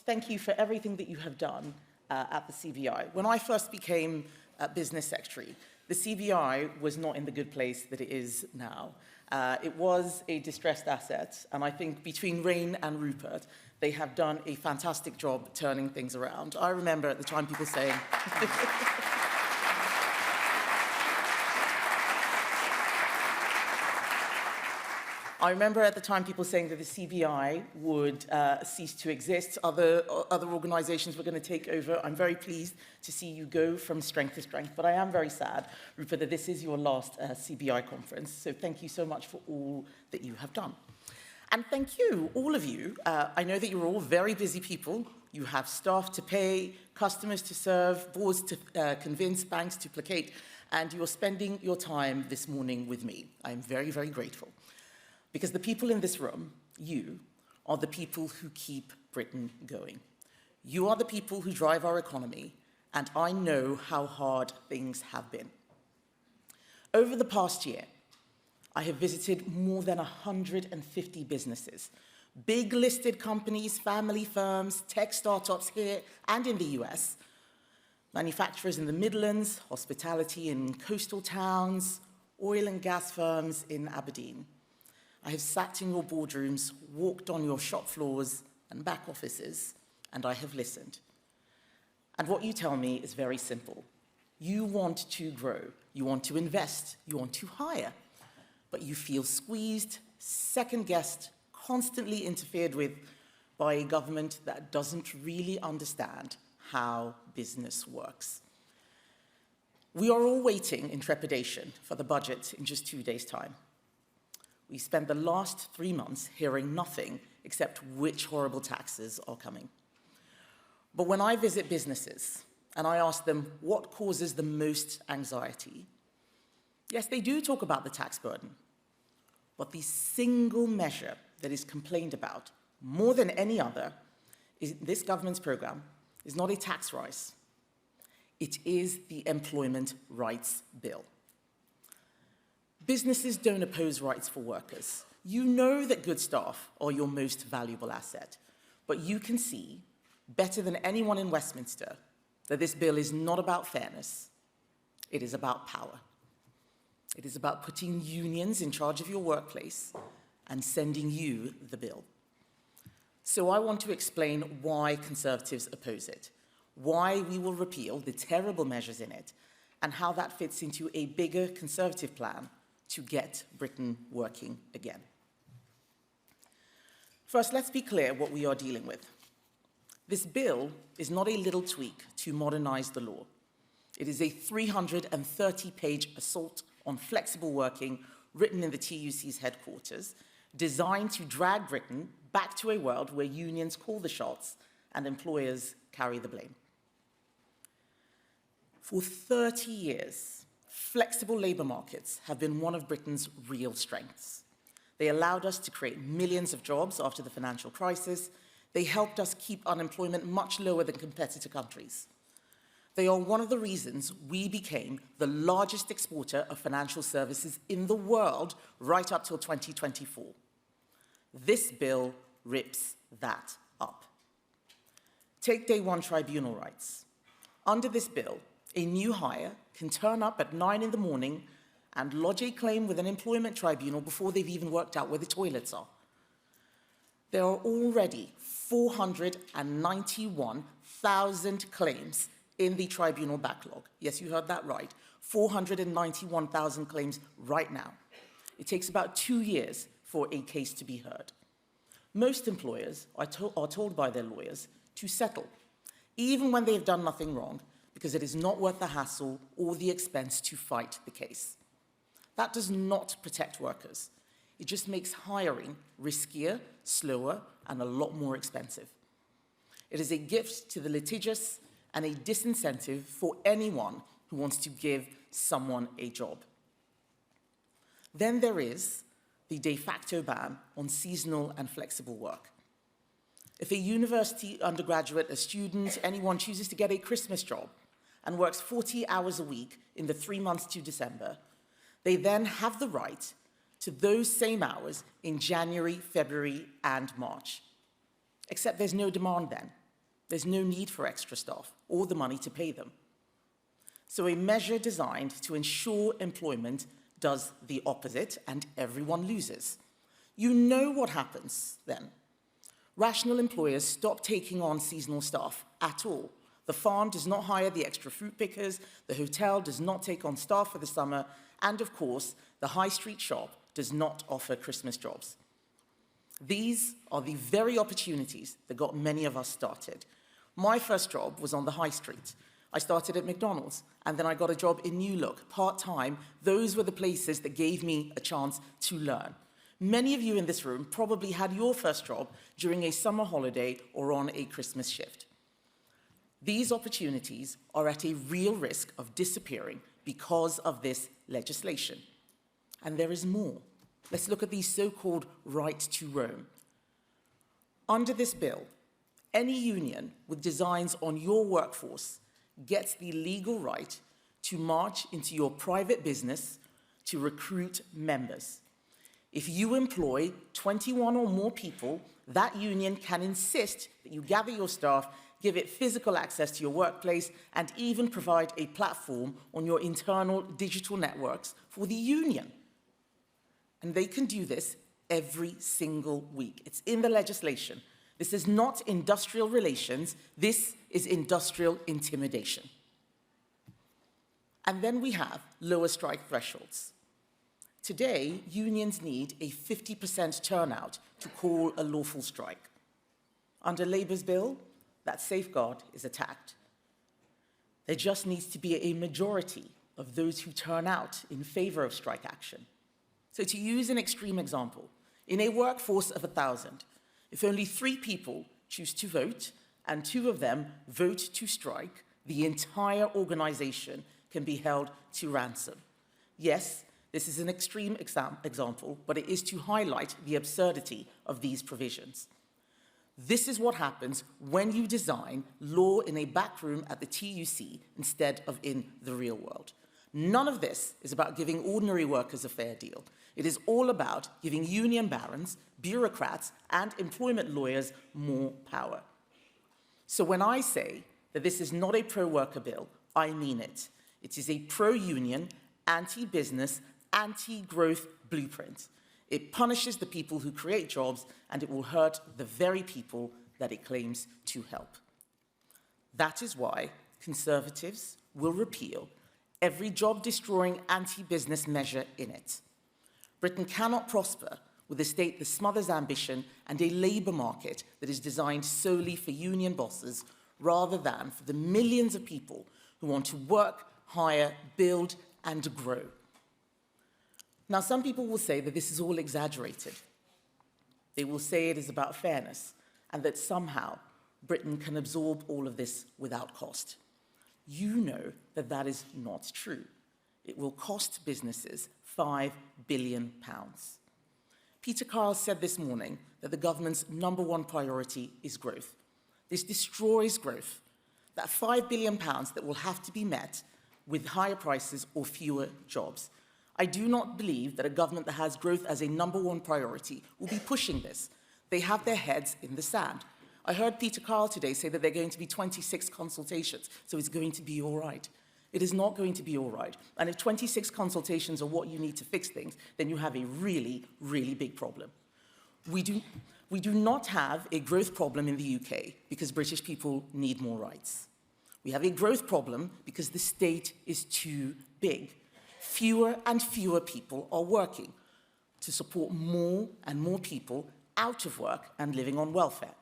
thank you for everything that you have done at the CBI. When I first became business secretary, the CBI was not in the good place that it is now. It was a distressed asset, and I think between Rain and Rupert, they have done a fantastic job turning things around. I remember at the time people saying... I remember at the time people saying that the CBI would cease to exist, other organizations were going to take over. I'm very pleased to see you go from strength to strength, but I am very sad, Rupert, that this is your last CBI conference, so thank you so much for all that you have done. And thank you, all of you. I know that you're all very busy people. You have staff to pay, customers to serve, boards to convince, banks to placate, and you're spending your time this morning with me. I'm very, very grateful. Because the people in this room, you, are the people who keep Britain going. You are the people who drive our economy, and I know how hard things have been. Over the past year, I have visited more than 150 businesses, big listed companies, family firms, tech startups here and in the US, manufacturers in the Midlands, hospitality in coastal towns, oil and gas firms in Aberdeen. I have sat in your boardrooms, walked on your shop floors and back offices, and I have listened. And what you tell me is very simple. You want to grow, you want to invest, you want to hire, but you feel squeezed, second-guessed, constantly interfered with by a government that doesn't really understand how business works. We are all waiting in trepidation for the budget in just 2 days' time. We spent the last 3 months hearing nothing except which horrible taxes are coming. But when I visit businesses and I ask them what causes the most anxiety, yes, they do talk about the tax burden, but the single measure that is complained about more than any other is this government's program is not a tax rise. It is the Employment Rights Bill. Businesses don't oppose rights for workers. You know that good staff are your most valuable asset, but you can see, better than anyone in Westminster, that this bill is not about fairness. It is about power. It is about putting unions in charge of your workplace and sending you the bill. So I want to explain why Conservatives oppose it, why we will repeal the terrible measures in it, and how that fits into a bigger Conservative plan to get Britain working again. First, let's be clear what we are dealing with. This bill is not a little tweak to modernize the law. It is a 330-page assault on flexible working written in the TUC's headquarters, designed to drag Britain back to a world where unions call the shots and employers carry the blame. For 30 years, flexible labour markets have been one of Britain's real strengths. They allowed us to create millions of jobs after the financial crisis. They helped us keep unemployment much lower than competitor countries. They are one of the reasons we became the largest exporter of financial services in the world right up till 2024. This bill rips that up. Take day one tribunal rights. Under this bill, a new hire can turn up at 9 in the morning and lodge a claim with an employment tribunal before they've even worked out where the toilets are. There are already 491,000 claims in the tribunal backlog. Yes, you heard that right. 491,000 claims right now. It takes about 2 years for a case to be heard. Most employers are told by their lawyers to settle, even when they've done nothing wrong, because it is not worth the hassle or the expense to fight the case. That does not protect workers. It just makes hiring riskier, slower, and a lot more expensive. It is a gift to the litigious and a disincentive for anyone who wants to give someone a job. Then there is the de facto ban on seasonal and flexible work. If a university undergraduate, a student, anyone chooses to get a Christmas job and works 40 hours a week in the 3 months to December, they then have the right to those same hours in January, February, and March. Except there's no demand then. There's no need for extra staff or the money to pay them. So a measure designed to ensure employment does the opposite and everyone loses. You know what happens then. Rational employers stop taking on seasonal staff at all. The farm does not hire the extra fruit pickers, the hotel does not take on staff for the summer, and of course, the high street shop does not offer Christmas jobs. These are the very opportunities that got many of us started. My first job was on the high street. I started at McDonald's, and then I got a job in New Look, part-time. Those were the places that gave me a chance to learn. Many of you in this room probably had your first job during a summer holiday or on a Christmas shift. These opportunities are at a real risk of disappearing because of this legislation. And there is more. Let's look at the so-called right to roam. Under this bill, any union with designs on your workforce gets the legal right to march into your private business to recruit members. If you employ 21 or more people, that union can insist that you gather your staff, give it physical access to your workplace, and even provide a platform on your internal digital networks for the union. And they can do this every single week. It's in the legislation. This is not industrial relations, this is industrial intimidation. And then we have lower strike thresholds. Today, unions need a 50% turnout to call a lawful strike. Under Labour's bill, that safeguard is attacked. There just needs to be a majority of those who turn out in favour of strike action. So to use an extreme example, in a workforce of 1,000, if only 3 people choose to vote and 2 of them vote to strike, the entire organisation can be held to ransom. Yes, this is an extreme example, but it is to highlight the absurdity of these provisions. This is what happens when you design law in a back room at the TUC instead of in the real world. None of this is about giving ordinary workers a fair deal. It is all about giving union barons, bureaucrats, and employment lawyers more power. So when I say that this is not a pro-worker bill, I mean it. It is a pro-union, anti-business, anti-growth blueprint. It punishes the people who create jobs, and it will hurt the very people that it claims to help. That is why Conservatives will repeal every job-destroying anti-business measure in it. Britain cannot prosper with a state that smothers ambition and a labour market that is designed solely for union bosses rather than for the millions of people who want to work, hire, build, and grow. Now, some people will say that this is all exaggerated. They will say it is about fairness and that somehow Britain can absorb all of this without cost. You know that that is not true. It will cost businesses £5 billion. Peter Kyle said this morning that the government's #1 priority is growth. This destroys growth. That £5 billion that will have to be met with higher prices or fewer jobs. I do not believe that a government that has growth as a #1 priority will be pushing this. They have their heads in the sand. I heard Peter Kyle today say that there are going to be 26 consultations, so it's going to be all right. It is not going to be all right. And if 26 consultations are what you need to fix things, then you have a really, really big problem. We do not have a growth problem in the UK because British people need more rights. We have a growth problem because the state is too big. Fewer and fewer people are working to support more and more people out of work and living on welfare.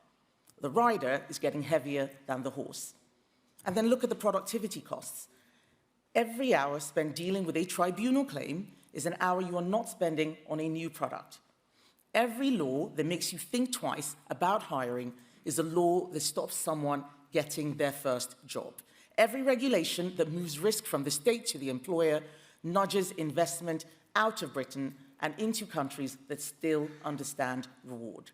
The rider is getting heavier than the horse. And then look at the productivity costs. Every hour spent dealing with a tribunal claim is an hour you are not spending on a new product. Every law that makes you think twice about hiring is a law that stops someone getting their first job. Every regulation that moves risk from the state to the employer nudges investment out of Britain and into countries that still understand reward.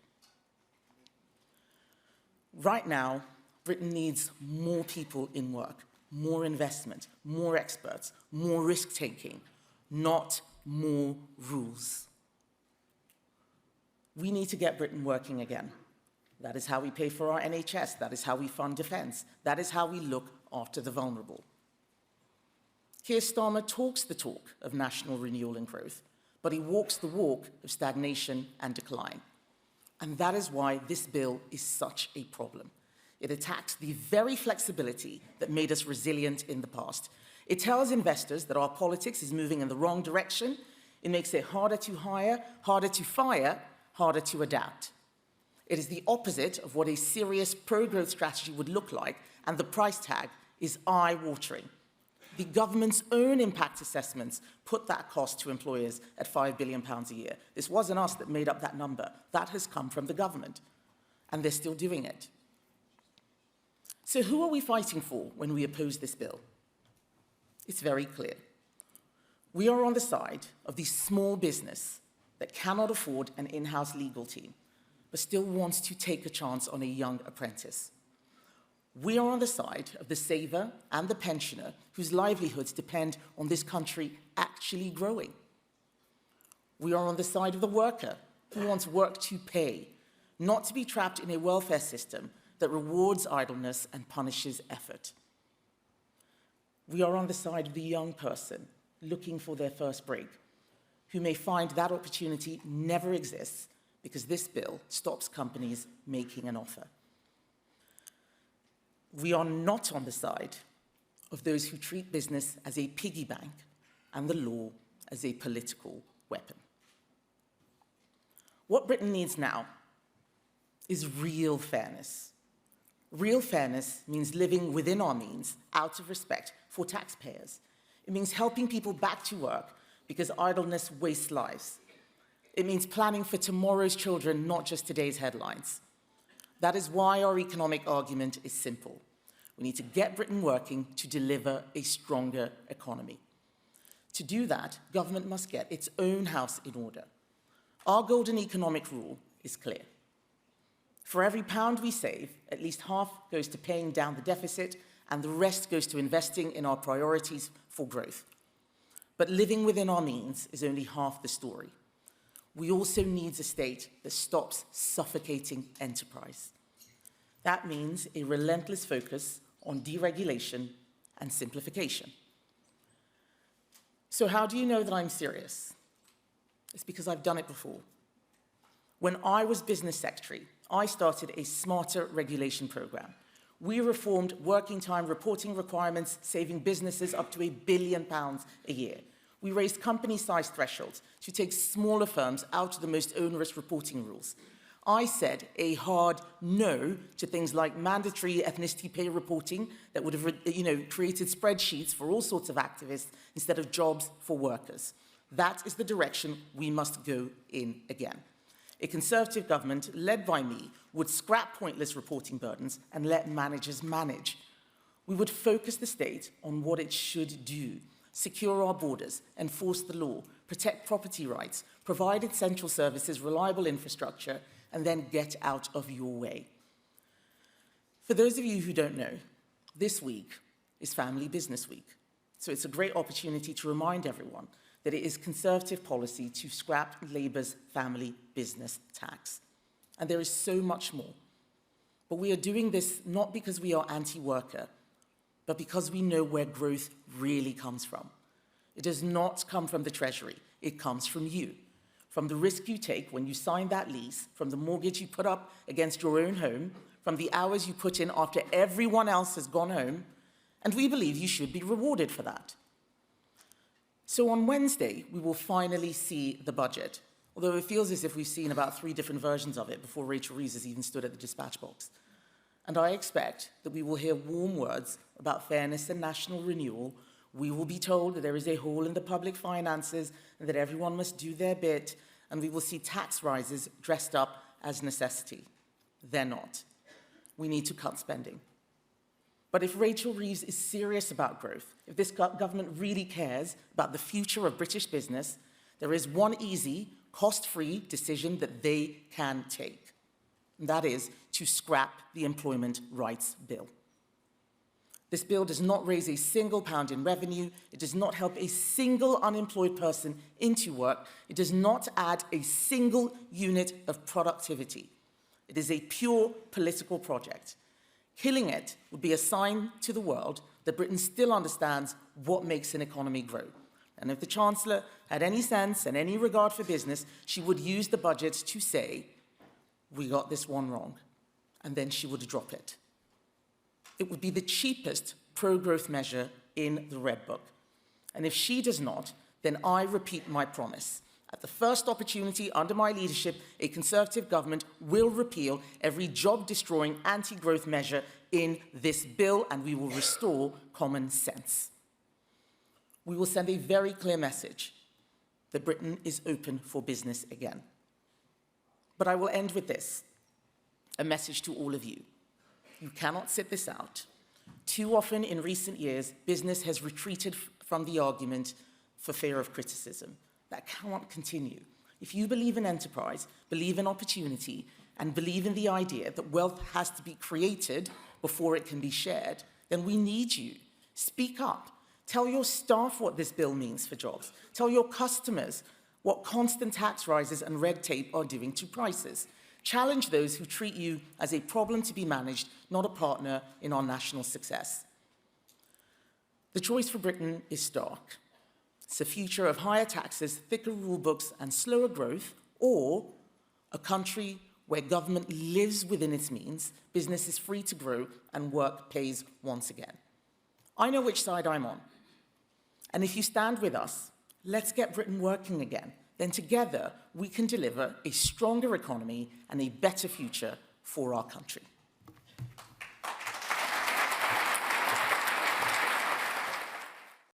Right now, Britain needs more people in work, more investment, more experts, more risk-taking, not more rules. We need to get Britain working again. That is how we pay for our NHS. That is how we fund defense. That is how we look after the vulnerable. Keir Starmer talks the talk of national renewal and growth, but he walks the walk of stagnation and decline. And that is why this bill is such a problem. It attacks the very flexibility that made us resilient in the past. It tells investors that our politics is moving in the wrong direction. It makes it harder to hire, harder to fire, harder to adapt. It is the opposite of what a serious pro-growth strategy would look like, and the price tag is eye-watering. The government's own impact assessments put that cost to employers at £5 billion a year. This wasn't us that made up that number. That has come from the government, and they're still doing it. So who are we fighting for when we oppose this bill? It's very clear. We are on the side of the small business that cannot afford an in-house legal team, but still wants to take a chance on a young apprentice. We are on the side of the saver and the pensioner whose livelihoods depend on this country actually growing. We are on the side of the worker who wants work to pay, not to be trapped in a welfare system that rewards idleness and punishes effort. We are on the side of the young person looking for their first break, who may find that opportunity never exists because this bill stops companies making an offer. We are not on the side of those who treat business as a piggy bank and the law as a political weapon. What Britain needs now is real fairness. Real fairness means living within our means out of respect for taxpayers. It means helping people back to work because idleness wastes lives. It means planning for tomorrow's children, not just today's headlines. That is why our economic argument is simple. We need to get Britain working to deliver a stronger economy. To do that, government must get its own house in order. Our golden economic rule is clear. For every pound we save, at least half goes to paying down the deficit, and the rest goes to investing in our priorities for growth. But living within our means is only half the story. We also need a state that stops suffocating enterprise. That means a relentless focus on deregulation and simplification. So how do you know that I'm serious? It's because I've done it before. When I was business secretary, I started a smarter regulation program. We reformed working time reporting requirements, saving businesses up to £1 billion a year. We raised company size thresholds to take smaller firms out of the most onerous reporting rules. I said a hard no to things like mandatory ethnicity pay reporting that would have created spreadsheets for all sorts of activists instead of jobs for workers. That is the direction we must go in again. A Conservative government, led by me, would scrap pointless reporting burdens and let managers manage. We would focus the state on what it should do: secure our borders, enforce the law, protect property rights, provide essential services, reliable infrastructure, and then get out of your way. For those of you who don't know, this week is Family Business Week. So it's a great opportunity to remind everyone that it is Conservative policy to scrap Labour's family business tax. And there is so much more. But we are doing this not because we are anti-worker, but because we know where growth really comes from. It does not come from the Treasury. It comes from you. From the risk you take when you sign that lease, from the mortgage you put up against your own home, from the hours you put in after everyone else has gone home, and we believe you should be rewarded for that. So on Wednesday, we will finally see the budget, although it feels as if we've seen about 3 different versions of it before Rachel Reeves has even stood at the dispatch box. And I expect that we will hear warm words about fairness and national renewal. We will be told that there is a hole in the public finances and that everyone must do their bit, and we will see tax rises dressed up as necessity. They're not. We need to cut spending. But if Rachel Reeves is serious about growth, if this government really cares about the future of British business, there is one easy, cost-free decision that they can take. And that is to scrap the Employment Rights Bill. This bill does not raise a single pound in revenue. It does not help a single unemployed person into work. It does not add a single unit of productivity. It is a pure political project. Killing it would be a sign to the world that Britain still understands what makes an economy grow. And if the Chancellor had any sense and any regard for business, she would use the budget to say, we got this one wrong, and then she would drop it. It would be the cheapest pro-growth measure in the Red Book. And if she does not, then I repeat my promise. At the first opportunity under my leadership, a Conservative government will repeal every job-destroying anti-growth measure in this bill, and we will restore common sense. We will send a very clear message that Britain is open for business again. But I will end with this, a message to all of you. You cannot sit this out. Too often in recent years, business has retreated from the argument for fear of criticism. That cannot continue. If you believe in enterprise, believe in opportunity, and believe in the idea that wealth has to be created before it can be shared, then we need you. Speak up. Tell your staff what this bill means for jobs. Tell your customers what constant tax rises and red tape are doing to prices. Challenge those who treat you as a problem to be managed, not a partner in our national success. The choice for Britain is stark. It's a future of higher taxes, thicker rule books, and slower growth, or a country where government lives within its means, business is free to grow, and work pays once again. I know which side I'm on. And if you stand with us, let's get Britain working again. Then together, we can deliver a stronger economy and a better future for our country.